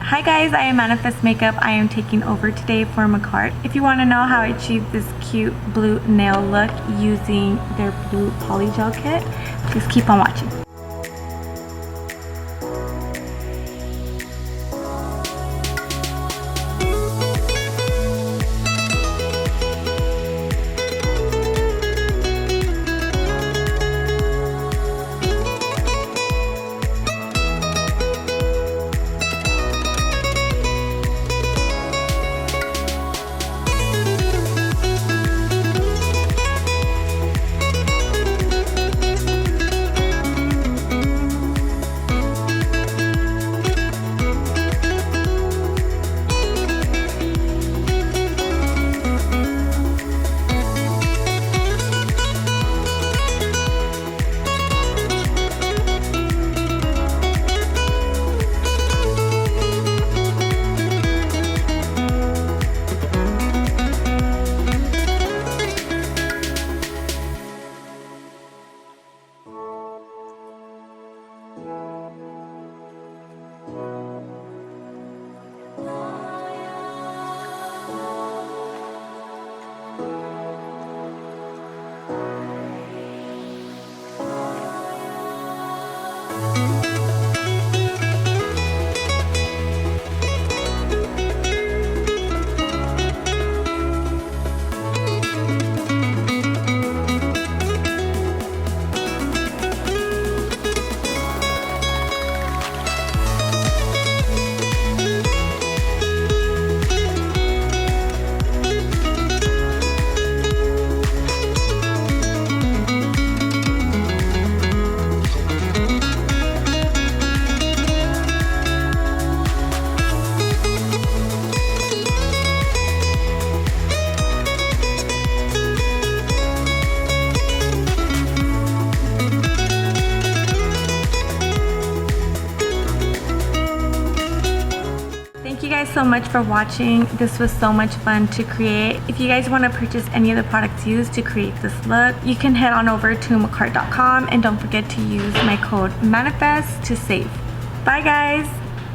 Hi guys, I am Manifest Makeup. I am taking over today for Makartt. If you want to know how I achieved this cute blue nail look using their blue poly gel kit, please keep on watching. Thank you guys so much for watching. This was so much fun to create. If you guys want to purchase any of the products used to create this look, you can head on over to makartt.com and don't forget to use my code MANIFEST to save. Bye guys!